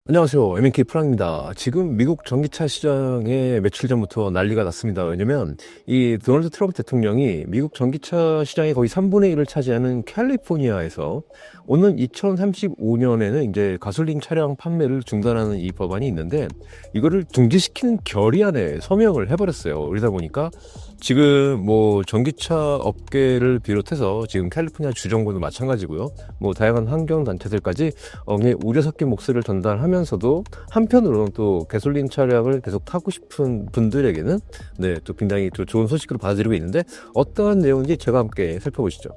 안녕하세요. MNK 프랑입니다. 지금 미국 전기차 시장에 며칠 전부터 난리가 났습니다. 왜냐면 이 도널드 트럼프 대통령이 미국 전기차 시장의 거의 3분의 1을 차지하는 캘리포니아에서 오는 2035년에는 이제 가솔린 차량 판매를 중단하는 이 법안이 있는데 이거를 중지시키는 결의안에 서명을 해버렸어요. 그러다 보니까 지금 뭐 전기차 업계를 비롯해서 지금 캘리포니아 주정부도 마찬가지고요. 뭐 다양한 환경 단체들까지 우려 섞인 목소리를 전달하면서도 한편으로는 또 가솔린 차량을 계속 타고 싶은 분들에게는 또 굉장히 또 좋은 소식으로 받아들이고 있는데 어떠한 내용인지 제가 함께 살펴보시죠.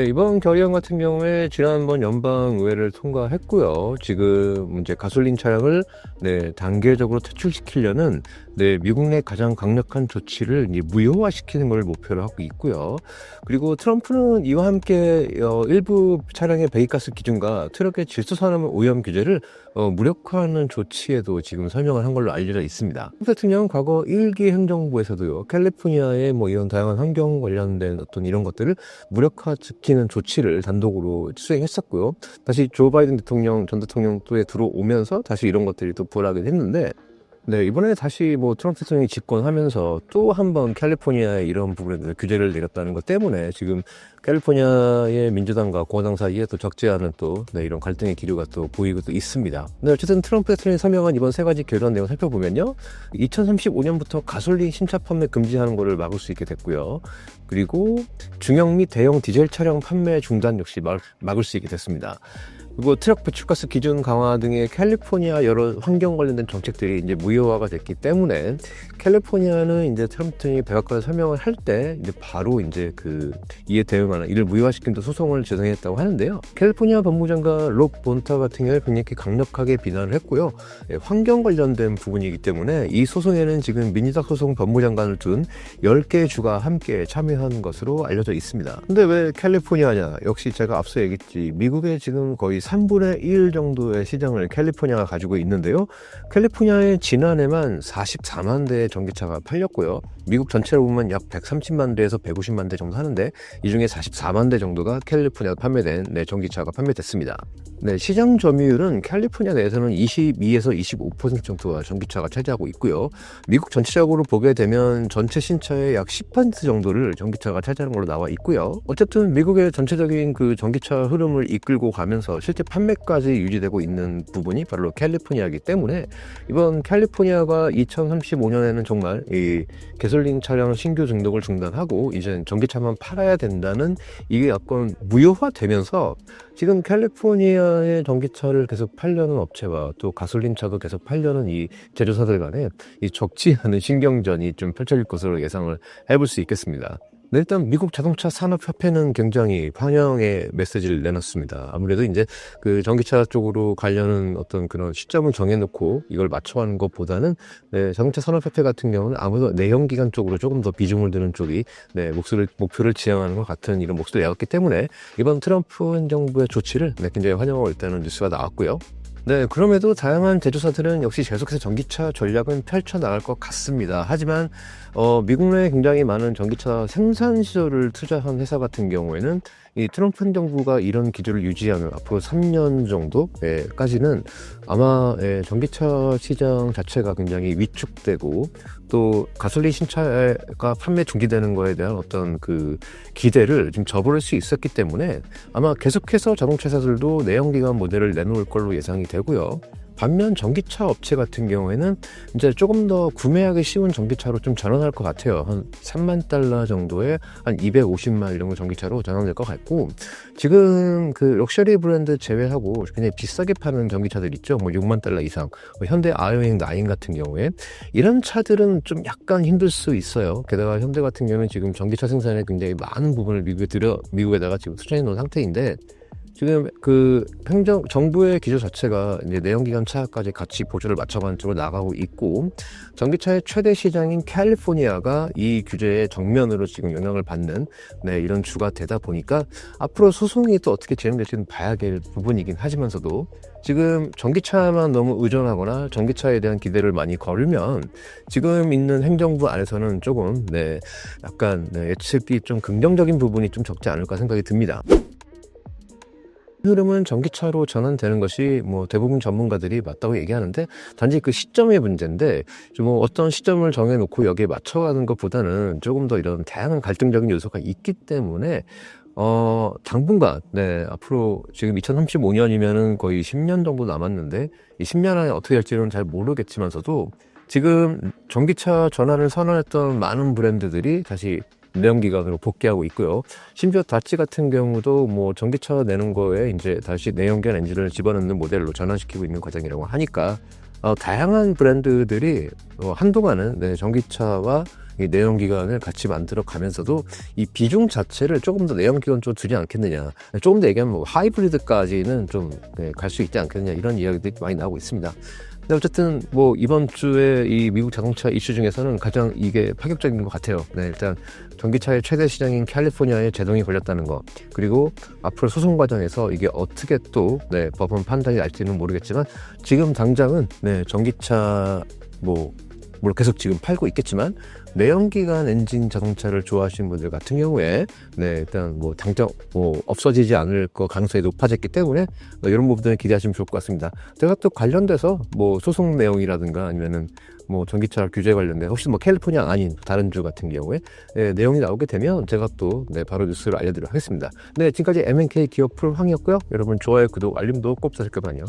이번 결의안 같은 경우에 지난번 연방의회를 통과했고요. 지금 이제 가솔린 차량을 단계적으로 퇴출시키려는 미국 내 가장 강력한 조치를 이제 무효화시키는 걸 목표로 하고 있고요. 그리고 트럼프는 이와 함께 일부 차량의 배기가스 기준과 트럭의 질소산업 오염 규제를 무력화하는 조치에도 지금 설명을 한 걸로 알려져 있습니다. 트럼프 대통령은 과거 1기 행정부에서도요, 캘리포니아의 뭐 이런 다양한 환경 관련된 어떤 이런 것들을 무력화시키는 조치를 단독으로 수행했었고요. 다시 조 바이든 대통령, 전 대통령 또에 들어오면서 다시 이런 것들이 또 부활하게 됐는데, 이번에 다시 뭐 트럼프 대통령이 집권하면서 또 한 번 캘리포니아의 이런 부분에 대해서 규제를 내렸다는 것 때문에 지금 캘리포니아의 민주당과 공화당 사이에 또 적지 않은 또 이런 갈등의 기류가 또 보이고 또 있습니다. 어쨌든 트럼프 대통령이 서명한 이번 세 가지 결의안 내용 살펴보면요. 2035년부터 가솔린 신차 판매 금지하는 것을 막을 수 있게 됐고요. 그리고 중형 및 대형 디젤 차량 판매 중단 역시 막을 수 있게 됐습니다. 그리고 트럭 배출가스 기준 강화 등의 캘리포니아 여러 환경 관련된 정책들이 이제 무효화가 됐기 때문에 캘리포니아는 이제 트럼프 대통령이 백악관에 설명을 할 때 이제 바로 이제 이에 대응하는 이를 무효화시킨다 소송을 제정했다고 하는데요. 캘리포니아 법무장관 록 본타 같은 경우에 굉장히 강력하게 비난을 했고요. 환경 관련된 부분이기 때문에 이 소송에는 지금 민주당 소송 법무장관을 둔 10개의 주가 함께 참여한 것으로 알려져 있습니다. 근데 왜 캘리포니아냐? 역시 제가 앞서 얘기했지. 미국의 지금 거의 3분의 1 정도의 시장을 캘리포니아가 가지고 있는데요. 캘리포니아에 지난해만 44만 대의 전기차가 팔렸고요. 미국 전체로 보면 약 130만 대에서 150만 대 정도 하는데 이 중에 44만 대 정도가 캘리포니아에 판매된 전기차가 판매됐습니다. 시장 점유율은 캘리포니아 내에서는 22에서 25% 정도가 전기차가 차지하고 있고요. 미국 전체적으로 보게 되면 전체 신차의 약 10% 정도를 전기차가 차지하는 걸로 나와 있고요. 어쨌든 미국의 전체적인 전기차 흐름을 이끌고 가면서 실제 판매까지 유지되고 있는 부분이 바로 캘리포니아이기 때문에 이번 캘리포니아가 2035년에는 정말 이 가솔린 차량 신규 등록을 중단하고 이제 전기차만 팔아야 된다는 이게 약간 무효화되면서 지금 캘리포니아의 전기차를 계속 팔려는 업체와 또 가솔린차도 계속 팔려는 이 제조사들 간에 이 적지 않은 신경전이 좀 펼쳐질 것으로 예상을 해볼 수 있겠습니다. 일단 미국 자동차 산업협회는 굉장히 환영의 메시지를 내놨습니다. 아무래도 이제 전기차 쪽으로 가려는 어떤 그런 시점을 정해놓고 이걸 맞춰가는 것보다는 자동차 산업협회 같은 경우는 아무래도 내연기관 쪽으로 조금 더 비중을 두는 쪽이 목표를 지향하는 것 같은 이런 목소리를 내었기 때문에 이번 트럼프 행정부의 조치를 굉장히 환영하고 있다는 뉴스가 나왔고요. 그럼에도 다양한 제조사들은 역시 계속해서 전기차 전략은 펼쳐나갈 것 같습니다. 하지만 미국 내에 굉장히 많은 전기차 생산 시설을 투자한 회사 같은 경우에는 이 트럼프 행정부가 이런 기조를 유지하면 앞으로 3년 정도까지는 아마 전기차 시장 자체가 굉장히 위축되고 또 가솔린 신차가 판매 중지되는 거에 대한 어떤 기대를 좀 저버릴 수 있었기 때문에 아마 계속해서 자동차 회사들도 내연기관 모델을 내놓을 걸로 예상이 되고요. 반면 전기차 업체 같은 경우에는 이제 조금 더 구매하기 쉬운 전기차로 좀 전환할 것 같아요. 한 $30,000 정도에 한 250만 정도 전기차로 전환될 것 같고, 지금 럭셔리 브랜드 제외하고 굉장히 비싸게 파는 전기차들 있죠. 뭐 $60,000 이상. 현대 아이오닉 9 같은 경우에 이런 차들은 좀 약간 힘들 수 있어요. 게다가 현대 같은 경우는 지금 전기차 생산에 굉장히 많은 부분을 미국에다가 지금 투자해 놓은 상태인데, 지금 정부의 기조 자체가 이제 내연기관 차까지 같이 보조를 맞춰가는 쪽으로 나가고 있고, 전기차의 최대 시장인 캘리포니아가 이 규제에 정면으로 지금 영향을 받는 이런 주가 되다 보니까 앞으로 소송이 또 어떻게 진행될지는 봐야 될 부분이긴 하지만서도 지금 전기차만 너무 의존하거나 전기차에 대한 기대를 많이 걸면 지금 있는 행정부 안에서는 조금 약간 예측이 좀 긍정적인 부분이 좀 적지 않을까 생각이 듭니다. 흐름은 전기차로 전환되는 것이 뭐 대부분 전문가들이 맞다고 얘기하는데, 단지 그 시점의 문제인데, 좀 뭐 어떤 시점을 정해놓고 여기에 맞춰가는 것보다는 조금 더 이런 다양한 갈등적인 요소가 있기 때문에 당분간, 앞으로 지금 2035년이면은 거의 10년 정도 남았는데, 이 10년 안에 어떻게 될지는 잘 모르겠지만서도, 지금 전기차 전환을 선언했던 많은 브랜드들이 다시 내연기관으로 복귀하고 있고요. 심지어 다치 같은 경우도 뭐 전기차 내는 거에 이제 다시 내연기관 엔진을 집어넣는 모델로 전환시키고 있는 과정이라고 하니까, 다양한 브랜드들이 한동안은 전기차와 이 내연기관을 같이 만들어 가면서도 이 비중 자체를 조금 더 내연기관 쪽으로 두지 않겠느냐, 조금 더 얘기하면 뭐 하이브리드까지는 좀 갈 수 있지 않겠느냐, 이런 이야기들이 많이 나오고 있습니다. 근데 어쨌든 뭐 이번 주에 이 미국 자동차 이슈 중에서는 가장 이게 파격적인 것 같아요. 일단 전기차의 최대 시장인 캘리포니아에 제동이 걸렸다는 거, 그리고 앞으로 소송 과정에서 이게 어떻게 또 법원 판단이 날지는 모르겠지만, 지금 당장은 전기차 물론 계속 지금 팔고 있겠지만, 내연기관 엔진 자동차를 좋아하시는 분들 같은 경우에 일단 뭐 당장 없어지지 않을 거 가능성이 높아졌기 때문에 이런 부분들을 기대하시면 좋을 것 같습니다. 제가 또 관련돼서 뭐 소송 내용이라든가 아니면은 뭐 전기차 규제 관련된, 혹시 뭐 캘리포니아 아닌 다른 주 같은 경우에 내용이 나오게 되면 제가 또 바로 뉴스를 알려드리도록 하겠습니다. 지금까지 M&K 기업 풀 황이었고요. 여러분 좋아요, 구독, 알림도 꼭 부탁드릴게요.